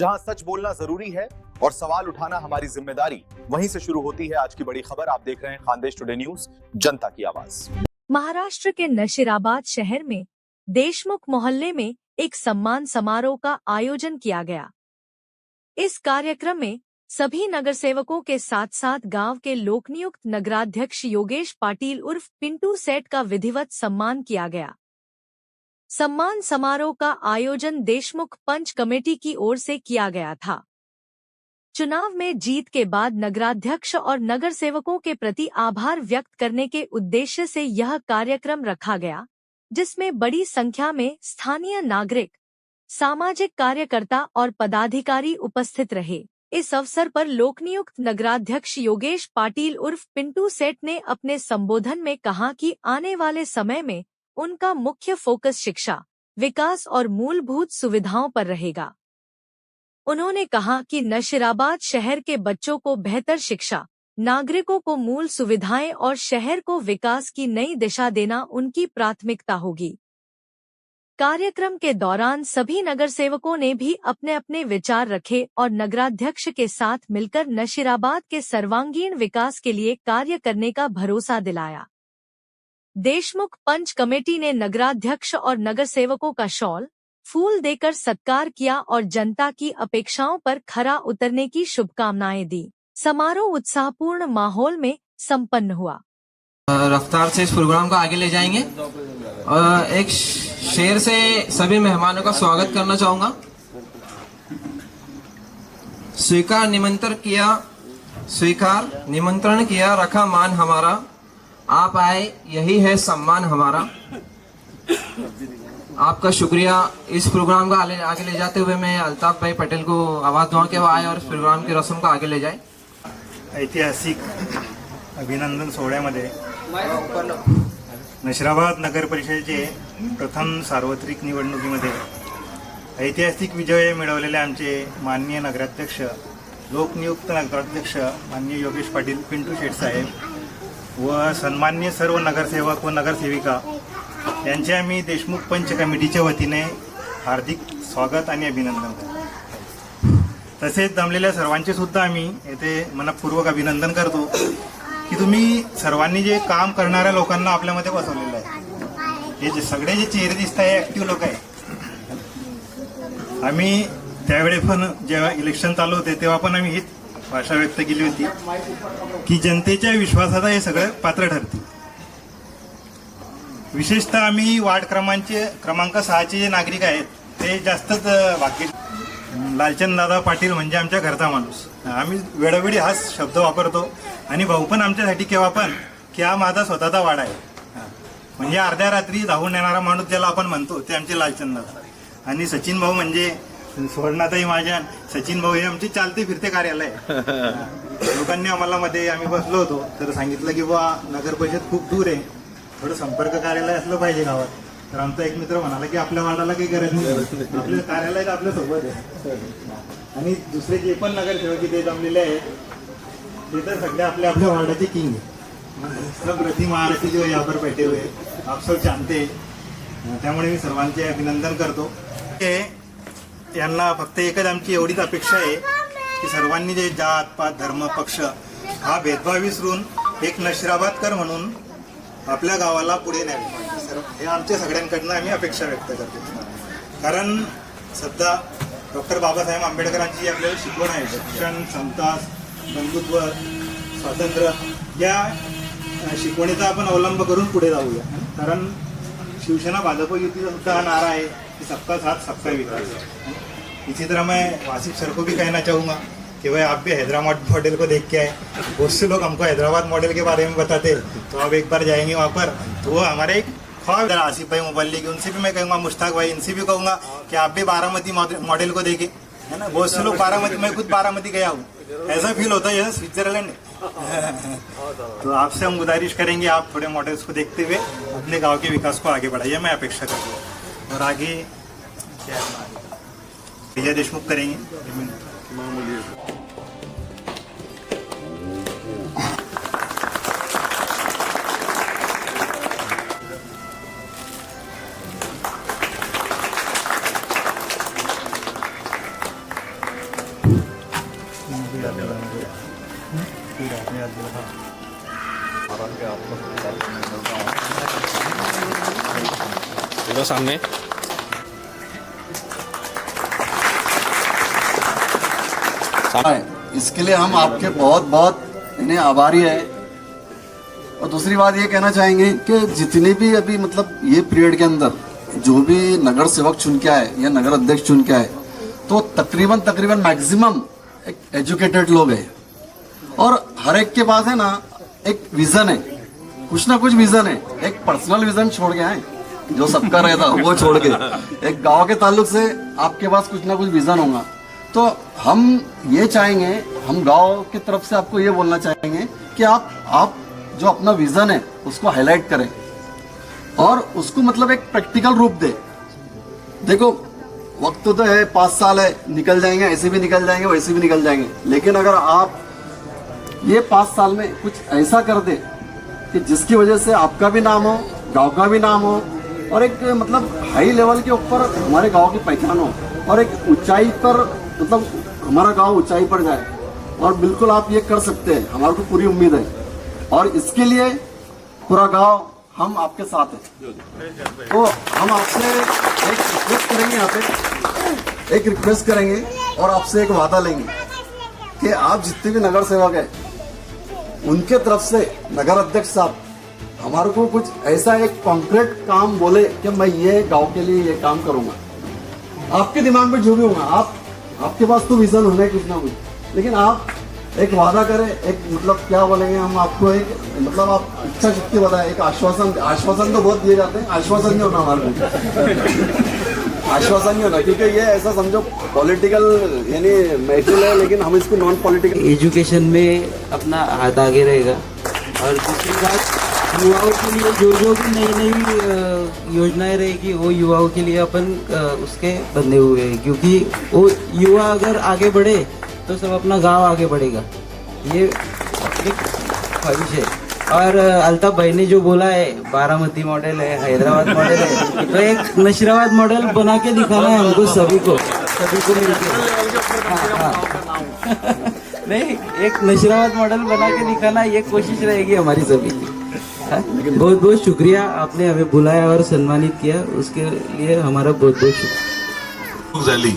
जहां सच बोलना जरूरी है और सवाल उठाना हमारी जिम्मेदारी, वहीं से शुरू होती है आज की बड़ी खबर। आप देख रहे हैं खानदेश टुडे न्यूज, जनता की आवाज। महाराष्ट्र के नशीराबाद शहर में देशमुख मोहल्ले में एक सम्मान समारोह का आयोजन किया गया। इस कार्यक्रम में सभी नगर सेवकों के साथ साथ गांव के लोकनियुक्त नगराध्यक्ष योगेश पाटिल उर्फ पिंटू सेठ का विधिवत सम्मान किया गया। सम्मान समारोह का आयोजन देशमुख पंच कमेटी की ओर से किया गया था। चुनाव में जीत के बाद नगराध्यक्ष और नगर सेवकों के प्रति आभार व्यक्त करने के उद्देश्य से यह कार्यक्रम रखा गया, जिसमें बड़ी संख्या में स्थानीय नागरिक, सामाजिक कार्यकर्ता और पदाधिकारी उपस्थित रहे। इस अवसर पर लोकनियुक्त नगराध्यक्ष योगेश पाटिल उर्फ पिंटू सेठ ने अपने संबोधन में कहा कि आने वाले समय में उनका मुख्य फोकस शिक्षा, विकास और मूलभूत सुविधाओं पर रहेगा। उन्होंने कहा कि नशीराबाद शहर के बच्चों को बेहतर शिक्षा, नागरिकों को मूल सुविधाएं और शहर को विकास की नई दिशा देना उनकी प्राथमिकता होगी। कार्यक्रम के दौरान सभी नगर सेवकों ने भी अपने अपने विचार रखे और नगराध्यक्ष के साथ मिलकर नशीराबाद के सर्वांगीण विकास के लिए कार्य करने का भरोसा दिलाया। देशमुख पंच कमेटी ने नगराध्यक्ष और नगर सेवकों का शॉल, फूल देकर सत्कार किया और जनता की अपेक्षाओं पर खरा उतरने की शुभकामनाएं दी। समारोह उत्साहपूर्ण माहौल में संपन्न हुआ। रफ्तार से इस प्रोग्राम को आगे ले जाएंगे और एक शेर से सभी मेहमानों का स्वागत करना चाहूंगा। स्वीकार निमंत्रण किया, रखा मान हमारा, आप आए यही है सम्मान हमारा। आपका शुक्रिया। इस प्रोग्राम को आगे ले जाते हुए मैं अल्ताफ भाई पटेल को आवाज दूंगा कि वो आए और इस प्रोग्राम की रस्म को आगे ले जाए। ऐतिहासिक अभिनंदन सोहळ्यामध्ये नशीराबाद नगर परिषदेचे प्रथम सार्वत्रिक निवडणुकीमध्ये ऐतिहासिक विजय मिळवलेले आमचे माननीय नगराध्यक्ष, लोकनियुक्त नगराध्यक्ष माननीय योगेश पाटील पिंटू शेठ साहेब व सन्माननीय सर्व नगरसेवक व नगरसेविका यांचे आम्ही देशमुख पंच कमिटीच्या वतीने हार्दिक स्वागत आणि अभिनंदन करतो। तसेच जमलेल्या सर्वांचे सुद्धा आम्ही येथे मनपूर्वक अभिनंदन करतो की तुम्ही सर्वांनी जे काम करणाऱ्या लोकांना आपल्यामध्ये बसवलेलं आहे। हे जे सगळे जे चेहरे दिसत आहे ऍक्टिव्ह लोक आहे। आम्ही त्यावेळी पण जेव्हा इलेक्शन चालू होते तेव्हा पण आम्ही हीच भाषा व्यक्त केली होती की जनतेच्या विश्वासाचा हे सगळं पात्र ठरतील। विशेषतः आम्ही वार्ड क्रमांक 6चे जे नागरिक आहेत ते जास्तच वाक्य लालचंद दादा पाटील म्हणजे आमच्या घरचा माणूस। आम्ही वेळोवेळी हाच शब्द वापरतो आणि भाऊ पण आमच्यासाठी केव्हा पण की हा माझा स्वतःचा वाडा आहे, म्हणजे अर्ध्या रात्री धावून येणारा माणूस ज्याला आपण म्हणतो ते आमचे लालचंद दादा। आणि सचिन भाऊ म्हणजे सुवर्णाताई महाजन, सचिन भाऊ हे आमचे चालते फिरते कार्यालय। लोकांनी आम्हाला मध्ये आम्ही बसलो होतो तर सांगितलं की बा नगर परिषद खूप दूर आहे, थोडं संपर्क कार्यालय असलं पाहिजे गावात। तर आमचा एक मित्र म्हणाला की आपल्या वार्डाला काही गरज नाही, आपलं कार्यालय आपल्या सोबत आहे। आणि दुसरे जे पण नगरसेवक इथे जमलेले आहेत ते तर सगळे आपल्या आपल्या वार्डाचे किंग आहे। सब रथी महारथी जो यहाँ पर बैठे हुए आप सब जानते हैं, त्यामुळे मी सर्वांचे अभिनंदन करतो। यांना फक्त एकच आमची एवढीच अपेक्षा आहे की सर्वांनी जे जात पात धर्म पक्ष हा भेदभाव विसरून एक नशीराबादकर म्हणून आपल्या गावाला पुढे न्यावे, हे आमच्या सगळ्यांकडनं आम्ही अपेक्षा व्यक्त करतो। कारण सध्या डॉक्टर बाबासाहेब आंबेडकरांची आपल्याला शिकवण आहे, शिक्षण, समता, बंधुत्व, स्वातंत्र्य या शिकवणीचा आपण अवलंब करून पुढे जाऊया। कारण शिवसेना भाजप युतीचा सुद्धा हा नारा है कि सबका साथ सबका विकास। इसी तरह मैं वासिफ सर को भी कहना चाहूँगा कि भाई आप भी हैदराबाद मॉडल को देख के आए। बहुत से लोग हमको हैदराबाद मॉडल के बारे में बताते, तो आप एक बार जाएंगे वहाँ पर तो वो हमारे एक ख्वाब। आसिफ भाई मुबल्ली की उनसे भी मैं कहूँगा, मुश्ताक भाई इनसे भी कहूँगा कि आप भी बारामती मॉडल को देखें, है ना। बहुत से लोग बारामती, मैं खुद बारामती गया हूँ, ऐसा फील होता है जैसे स्विट्जरलैंड है। तो आपसे हम गुजारिश करेंगे आप थोड़े मॉडल्स को देखते हुए अपने गांव के विकास को आगे बढ़ाइए, मैं अपेक्षा करता हूँ। और आगे विजय देशमुख करेंगे। दो सामने। इसके लिए हम आपके बहुत बहुत इन्हें आभारी है। और दूसरी बात ये कहना चाहेंगे कि जितने भी अभी मतलब ये पीरियड के अंदर जो भी नगर सेवक चुन के आए या नगर अध्यक्ष चुन के आए, तो तकरीबन मैक्सिमम एक एजुकेटेड लोग हैं और हर एक के पास है ना एक विजन है, कुछ ना कुछ विजन है। एक पर्सनल विजन छोड़ के आए जो सबका रहता वो छोड़ के एक गांव के ताल्लुक से आपके पास कुछ ना कुछ विजन होगा। तो हम ये चाहेंगे, हम गांव की तरफ से आपको ये बोलना चाहेंगे कि आप जो अपना विजन है उसको हाईलाइट करें और उसको मतलब एक प्रैक्टिकल रूप दे। देखो वक्त तो है, 5 साल है, निकल जाएंगे, ऐसे भी निकल जाएंगे, वैसे भी निकल जाएंगे, लेकिन अगर आप ये 5 साल में कुछ ऐसा कर दे कि जिसकी वजह से आपका भी नाम हो, गांव का भी नाम हो और एक मतलब हाई लेवल के ऊपर हमारे गांव की पहचान हो और एक ऊंचाई पर मतलब हमारा गांव ऊंचाई पर जाए। और बिल्कुल आप ये कर सकते हैं, हमारे को पूरी उम्मीद है और इसके लिए पूरा गांव हम आपके साथ हैं। तो हम आपसे एक रिक्वेस्ट करेंगे, यहाँ पे एक रिक्वेस्ट करेंगे और आपसे एक वादा लेंगे कि आप जितने भी नगर सेवक हैं उनके तरफ से नगर अध्यक्ष साहब हमारे को कुछ ऐसा एक कॉन्क्रीट काम बोले कि मैं ये गांव के लिए ये काम करूंगा। आपके दिमाग में जो भी होगा, आपके पास तो विजन होना है कुछ ना कुछ, लेकिन आप एक वादा करें, एक मतलब क्या बोलेंगे हम आपको, एक मतलब आप इच्छा शक्ति बताएं, एक आश्वासन तो बहुत दिए जाते हैं, आश्वासन नहीं होना हमारे को आश्वासन नहीं होना, क्योंकि ये ऐसा समझो पॉलिटिकल यानी महफिल है, लेकिन हम इसको नॉन पॉलिटिकल एजुकेशन में अपना हाथ आगे रहेगा। और दूसरी बात, युवाओं के लिए जो भी नई योजनाएं रहेगी वो युवाओं के लिए अपन उसके बंधे हुए हैं, क्योंकि वो युवा अगर आगे बढ़े तो सब अपना गांव आगे बढ़ेगा, ये एक ख्वाहिश है। और अल्ताफ भाई ने जो बोला है बारामती मॉडल है, हैदराबाद मॉडल है, तो एक नशीराबाद मॉडल बना के दिखाना है हमको सभी को मिलकर। नहीं, एक नशीराबाद मॉडल बना के दिखाना, ये कोशिश रहेगी हमारी सभी की। बहुत बहुत शुक्रिया, आपने हमें बुलाया और सम्मानित किया, उसके लिए हमारा बहुत बहुत शुक्रिया। झाली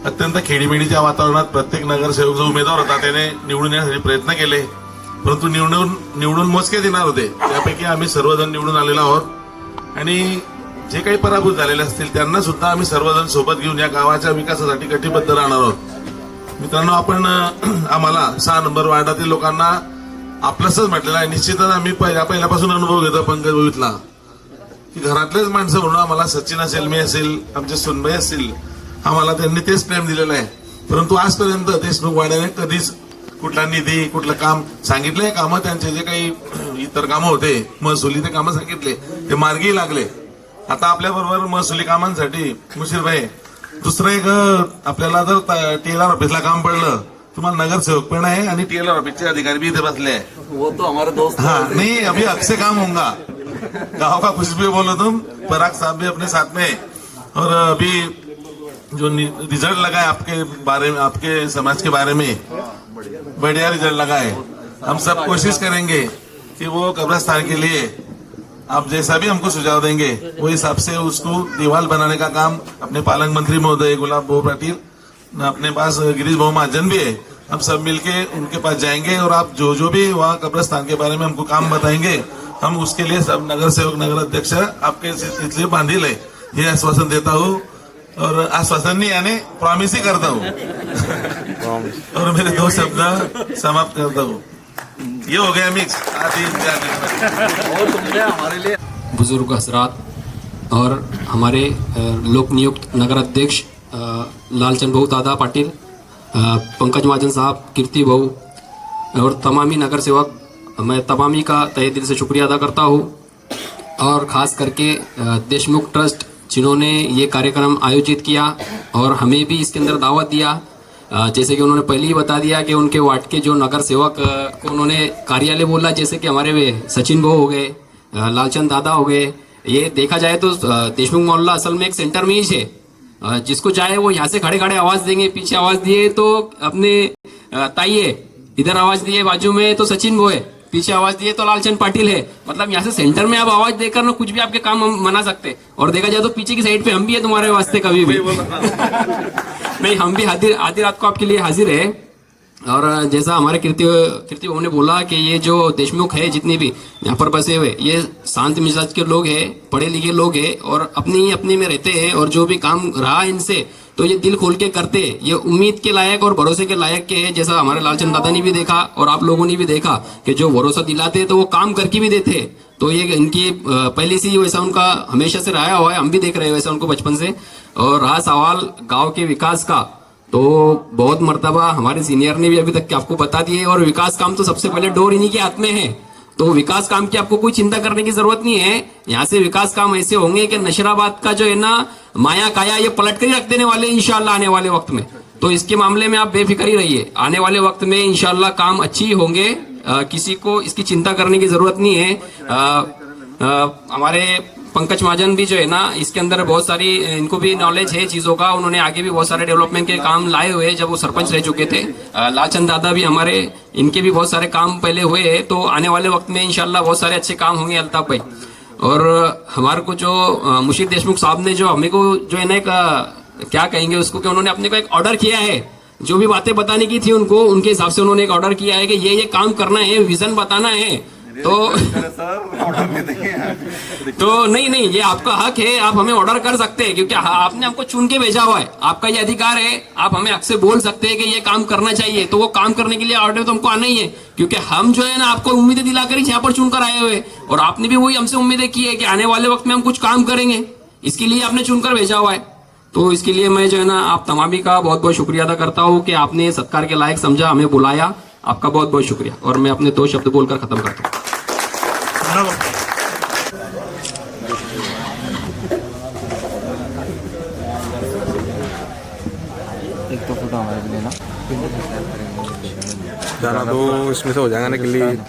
अत्यंत खेडीमेडीच्या वातावरणात प्रत्येक नगरसेवक जो उमेदवार होता त्याने निवडून येण्यासाठी प्रयत्न केले, परंतु निवडून मोजकेच येणार होते, त्यापैकी आम्ही सर्वजण निवडून आलेलो आहोत आणि जे काही पराभूत झालेले असतील त्यांना सुद्धा आम्ही सर्वजण सोबत घेऊन या गावाच्या विकासासाठी कटिबद्ध राहणार आहोत। मित्रांनो, आपण आम्हाला 6 नंबर वार्डातील लोकांना आपलंसच म्हटलेलं आहे। निश्चितच आम्ही पहिल्यापासून अनुभव घेतो पंकज भाऊतला की घरातलेच माणसं म्हणून आम्हाला सचिन असेल, मी असेल, आमचे सुनबाई असतील, आम्हाला त्यांनी तेच प्रेम दिलेलं आहे। परंतु आजपर्यंत देशमुख वाड्याने कधीच कुठला निधी, कुठलं काम सांगितलंय, कामं त्यांचे जे काही इतर कामं होते महसुली ते कामं सांगितले, ते मार्गी लागले। आता आपल्या बरोबर महसुली कामांसाठी मुशीरभाई दुसरं एक आपल्याला जर टीएलआर ऑफिसला काम पडलं, तुम्हाला नगरसेवक पण आहे आणि टीएलआर ऑफिसचे अधिकारी भी इथे बसले हैं, वो तो हमारे दोस्त। हाँ नहीं, अभी अक्षय काम होगा, गाँव का कुछ भी बोलो तुम, पराग साहब भी अपने साथ में। और अभी जो रिजल्ट लगा है आपके बारे में, आपके समाज के बारे में बढ़िया रिजल्ट लगा है। हम सब कोशिश करेंगे कि वो कब्रिस्तान के लिए आप जैसा भी हमको सुझाव देंगे वो हिसाब से उसको दीवार बनाने का काम अपने पालक मंत्री महोदय गुलाब भाऊ पाटिल, अपने पास गिरीश भाऊ महाजन भी है, हम सब मिलके उनके पास जाएंगे और आप जो भी वहाँ कब्रिस्तान के बारे में हमको काम बताएंगे, हम उसके लिए सब नगर सेवक, नगर अध्यक्ष आपके इसलिए बांधिल है, ये आश्वासन देता हूँ। और आश्वासन नहीं आने प्रॉमिस ही करता हूँ और मेरे 2 शब्द समाप्त करता हूँ। ये हो गया मिक्स। और तुमने हमारे लिए बुजुर्ग हजरात और हमारे लोक नियुक्त नगर अध्यक्ष लालचंद भाऊ दादा पाटिल, पंकज महाजन साहब, कीर्ति भाऊ और तमामी नगर सेवक, मैं तमामी का तहे दिल से शुक्रिया अदा करता हूँ। और ख़ास करके देशमुख ट्रस्ट जिन्होंने ये कार्यक्रम आयोजित किया और हमें भी इसके अंदर दावत दिया। जैसे कि उन्होंने पहले ही बता दिया कि उनके वार्ड के जो नगर सेवक को उन्होंने कार्यालय बोला, जैसे कि हमारे वे सचिन भाऊ हो गए, लालचंद दादा हो गए। ये देखा जाए तो देशमुख मोहल्ला असल में एक सेंटर में ही है, जिसको चाहे वो यहाँ से खड़े खड़े आवाज़ देंगे, पीछे आवाज़ दिए तो अपने ताइये, इधर आवाज़ दिए बाजू में तो सचिन भाऊ है, पीछे आवाज दिए तो लालचंद पाटिल है। मतलब यहाँ से सेंटर में आप आवाज देकर ना कुछ भी आपके काम हम मना सकते। और देखा जाए तो पीछे की साइड पे हम भी है तुम्हारे वास्ते कभी भी। नहीं, हम भी आधी रात को आपके लिए हाजिर है। और जैसा हमारे कीर्ति बहू ने बोला कि ये जो देशमुख है जितने भी यहाँ पर बसे हुए, ये शांत मिजाज के लोग हैं, पढ़े लिखे लोग हैं और अपनी में रहते हैं। और जो भी काम रहा इनसे तो ये दिल खोल के करते हैं। ये उम्मीद के लायक और भरोसे के लायक के है। जैसा हमारे लालचंद दादा ने भी देखा और आप लोगों ने भी देखा कि जो भरोसा दिलाते तो वो काम करके भी देते। तो ये इनकी पहले से ही वैसा उनका हमेशा से रहा हुआ है, हम भी देख रहे हैं वैसा उनको बचपन से। और रहा सवाल गाँव के विकास का, तो बहुत मर्तबा हमारे सीनियर ने भी अभी तक आपको बता दिए। और विकास काम तो सबसे पहले डोर इन्हीं के हाथ में है। तो विकास काम की आपको कोई चिंता करने की जरूरत नहीं है। यहाँ से विकास काम ऐसे होंगे कि नशराबाद का जो है ना माया काया ये पलट कर ही रख देने वाले इंशाल्लाह आने वाले वक्त में। तो इसके मामले में आप बेफिक्र ही रहिए, आने वाले वक्त में इंशाल्लाह काम अच्छी ही होंगे। किसी को इसकी चिंता करने की जरूरत नहीं है। हमारे पंकज महाजन भी जो है ना इसके अंदर बहुत सारी इनको भी नॉलेज है चीजों का। उन्होंने आगे भी बहुत सारे डेवलपमेंट के काम लाए हुए जब वो सरपंच रह चुके थे। लालचंद दादा भी हमारे, इनके भी बहुत सारे काम पहले हुए हैं। तो आने वाले वक्त में इंशाल्लाह बहुत सारे अच्छे काम होंगे अल्ताफ भाई। और हमारे को जो मुशीर देशमुख साहब ने जो हमें को जो है ना एक क्या कहेंगे उसको, कि उन्होंने अपने को एक ऑर्डर किया है। जो भी बातें बताने की थी उनको, उनके हिसाब से उन्होंने एक ऑर्डर किया है कि ये काम करना है, विजन बताना है। तो नहीं, ये आपका हक है, आप हमें ऑर्डर कर सकते हैं क्योंकि आपने हमको चुन के भेजा हुआ है, आपका ये अधिकार है। आप हमें हक से बोल सकते हैं कि ये काम करना चाहिए, तो वो काम करने के लिए ऑर्डर तो हमको आना ही है। क्योंकि हम जो है ना आपको उम्मीदें दिलाकर ही यहाँ पर चुनकर आए हुए, और आपने भी वही हमसे उम्मीदें की है कि आने वाले वक्त में हम कुछ काम करेंगे, इसके लिए आपने चुनकर भेजा हुआ है। तो इसके लिए मैं जो है ना आप तमामी का बहुत बहुत शुक्रिया अदा करता हूँ कि आपने सत्कार के लायक समझा, हमें बुलाया। आपका बहुत बहुत शुक्रिया। और मैं अपने 2 शब्द बोलकर खत्म करता हूँ। एक तो फोटो हमारे भी लेना ज़रा, तो इसमें से हो जाएगा ना क्लियर।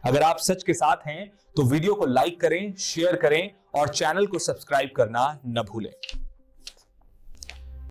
अगर आप सच के साथ हैं तो वीडियो को लाइक करें, शेयर करें और चैनल को सब्सक्राइब करना न भूलें।